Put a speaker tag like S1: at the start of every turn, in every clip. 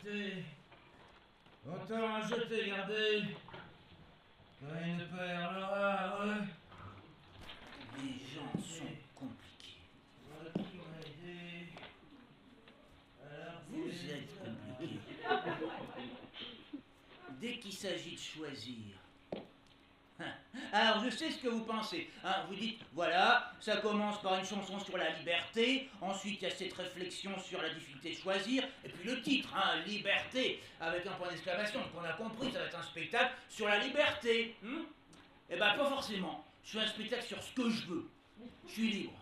S1: jeter. Autant jeter, garder. Quand une perlera heureux.
S2: Les gens sont compliqués.
S1: Voilà qui m'a aidé. Alors,
S2: Vous êtes compliqué. Dès qu'il s'agit de choisir. Alors je sais ce que vous pensez. Vous dites, voilà, ça commence par une chanson sur la liberté, ensuite il y a cette réflexion sur la difficulté de choisir, et puis le titre, liberté, avec un point d'exclamation. Donc on a compris, ça va être un spectacle sur la liberté. Eh ben pas forcément. Je fais un spectacle sur ce que je veux. Je suis libre.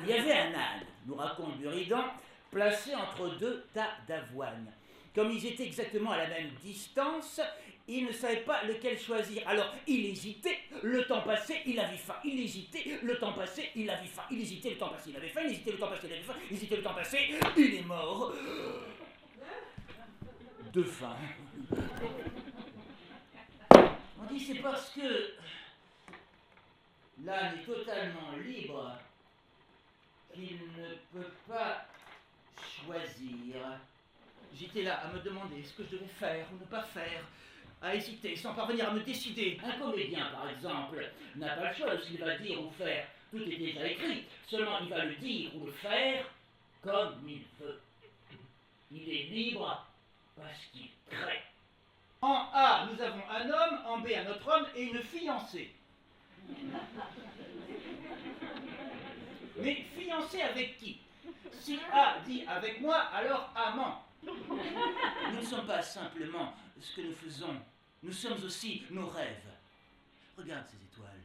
S2: Il y avait un âne, nous raconte Buridan, placé entre deux tas d'avoine. Comme ils étaient exactement à la même distance, il ne savait pas lequel choisir. Alors il hésitait, le temps passé, il avait faim. Il hésitait, le temps passé, il avait faim. Il hésitait, le temps passé, il avait faim. Il hésitait, le temps passé, il avait faim. Il hésitait, le temps passé, il est mort. De faim. On dit c'est parce que l'âne est totalement libre qu'il ne peut pas choisir. J'étais là à me demander ce que je devais faire ou ne pas faire, à hésiter sans parvenir à me décider. Un comédien, par exemple, n'a pas le choix de ce qu'il va dire ou faire. Tout est déjà écrit, seulement il va le dire ou le faire comme il veut. Il est libre parce qu'il crée. En A, nous avons un homme, en B, un autre homme et une fiancée. Mais fiancée avec qui? Si A dit avec moi, alors amant. Nous ne sommes pas simplement ce que nous faisons, nous sommes aussi nos rêves. Regarde ces étoiles.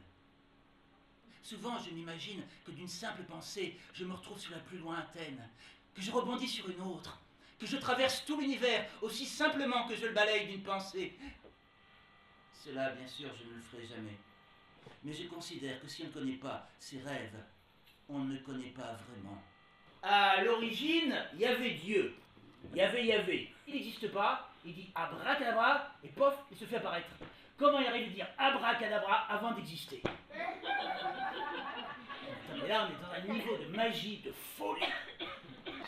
S2: Souvent, je m'imagine que d'une simple pensée, je me retrouve sur la plus lointaine, que je rebondis sur une autre, que je traverse tout l'univers aussi simplement que je le balaye d'une pensée. Cela, bien sûr, je ne le ferai jamais. Mais je considère que si on ne connaît pas ses rêves, on ne connaît pas vraiment. À l'origine, il y avait Dieu. Yahvé. Il n'existe pas, il dit abracadabra, et pof, il se fait apparaître. Comment il arrive à dire abracadabra avant d'exister? Mais là, on est dans un niveau de magie, de folie.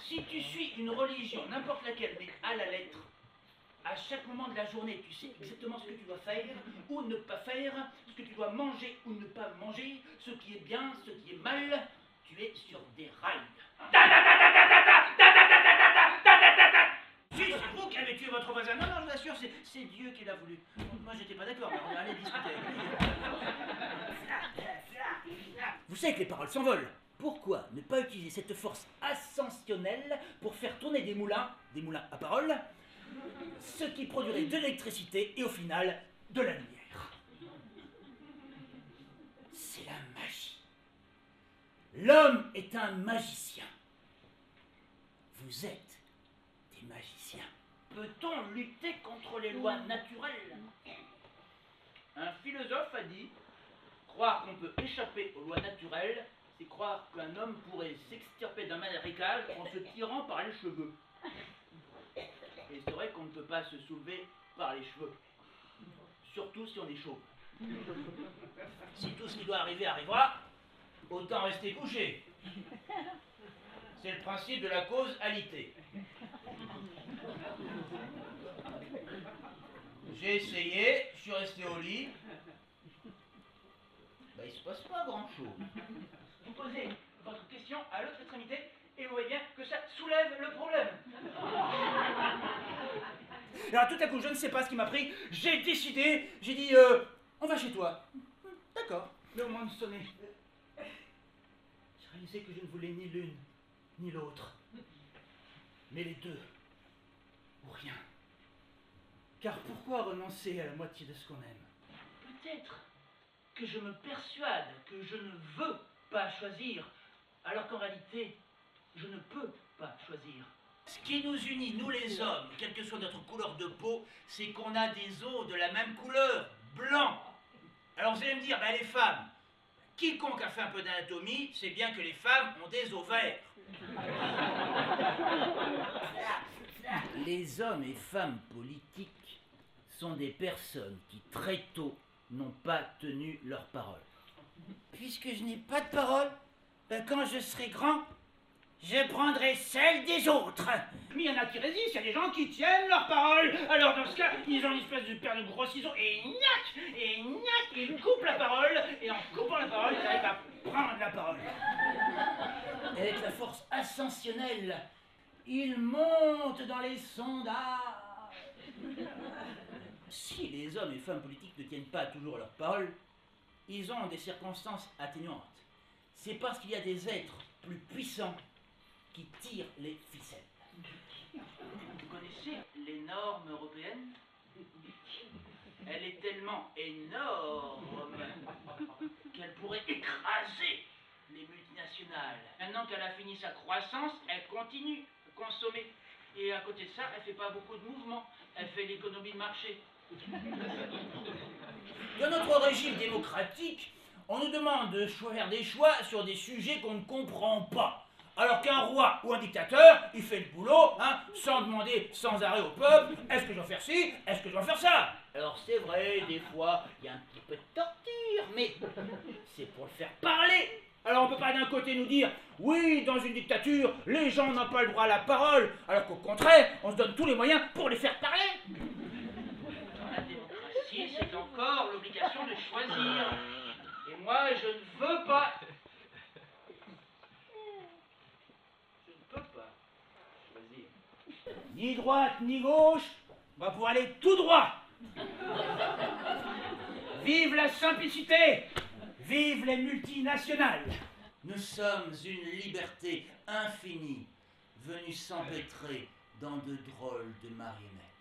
S2: Si tu suis une religion, n'importe laquelle, mais à la lettre, à chaque moment de la journée, tu sais exactement ce que tu dois faire ou ne pas faire, ce que tu dois manger ou ne pas manger, ce qui est bien, ce qui est mal, tu es sur des rails. Si, c'est vous qui avez tué votre voisin. Non, je vous assure, c'est Dieu qui l'a voulu. Moi, j'étais pas d'accord, mais on allait discuter avec lui. Vous savez que les paroles s'envolent. Pourquoi ne pas utiliser cette force ascensionnelle pour faire tourner des moulins à paroles, ce qui produirait de l'électricité et au final, de la lumière. C'est la magie. L'homme est un magicien. Vous êtes des magiciens. Peut-on lutter contre les lois naturelles? Un philosophe a dit, croire qu'on peut échapper aux lois naturelles, c'est croire qu'un homme pourrait s'extirper d'un marécage en se tirant par les cheveux. Et c'est vrai qu'on ne peut pas se soulever par les cheveux, surtout si on est chaud. Si tout ce qui doit arriver arrivera, autant rester couché. C'est le principe de la causalité. J'ai essayé, je suis resté au lit. Il se passe pas grand-chose. Vous posez votre question à l'autre extrémité et vous voyez bien que ça soulève le problème. Alors tout à coup, je ne sais pas ce qui m'a pris, j'ai décidé, j'ai dit, on va chez toi. D'accord, le moment de sonner. J'ai réalisé que je ne voulais ni l'une, ni l'autre, mais les deux, ou rien. Car pourquoi renoncer à la moitié de ce qu'on aime? Peut-être que je me persuade que je ne veux pas choisir, alors qu'en réalité, je ne peux pas choisir. Ce qui nous unit, nous les hommes, quelle que soit notre couleur de peau, c'est qu'on a des os de la même couleur, blanc. Alors vous allez me dire, les femmes, quiconque a fait un peu d'anatomie, sait bien que les femmes ont des os verts. Les hommes et femmes politiques sont des personnes qui très tôt n'ont pas tenu leur parole. Puisque je n'ai pas de parole, quand je serai grand, je prendrai celle des autres. Mais il y en a qui résistent, il y a des gens qui tiennent leur parole. Alors dans ce cas, ils ont une espèce de paire de gros ciseaux et gnac, ils coupent la parole. Et en coupant la parole, ils arrivent à prendre la parole. Et avec la force ascensionnelle, ils montent dans les sondages. Si les hommes et femmes politiques ne tiennent pas toujours leur parole, ils ont des circonstances atténuantes. C'est parce qu'il y a des êtres plus puissants qui tirent les ficelles. Vous connaissez les normes européennes? Elle est tellement énorme qu'elle pourrait écraser les multinationales. Maintenant qu'elle a fini sa croissance, elle continue à consommer. Et à côté de ça, elle ne fait pas beaucoup de mouvements. Elle fait l'économie de marché. Dans notre régime démocratique, on nous demande de faire des choix sur des sujets qu'on ne comprend pas. Alors qu'un roi ou un dictateur, il fait le boulot, sans demander sans arrêt au peuple, est-ce que je dois faire ci, est-ce que je dois faire ça? Alors c'est vrai, des fois, il y a un petit peu de torture, mais c'est pour le faire parler. Alors on peut pas d'un côté nous dire, oui, dans une dictature, les gens n'ont pas le droit à la parole, alors qu'au contraire, on se donne tous les moyens pour les faire parler. Dans la démocratie, c'est encore l'obligation de choisir. Et moi, je ne veux pas. Je ne peux pas choisir. Ni droite, ni gauche, on va pouvoir aller tout droit. Vive la simplicité! Vive les multinationales! Nous sommes une liberté infinie, venue s'empêtrer dans de drôles de marionnettes.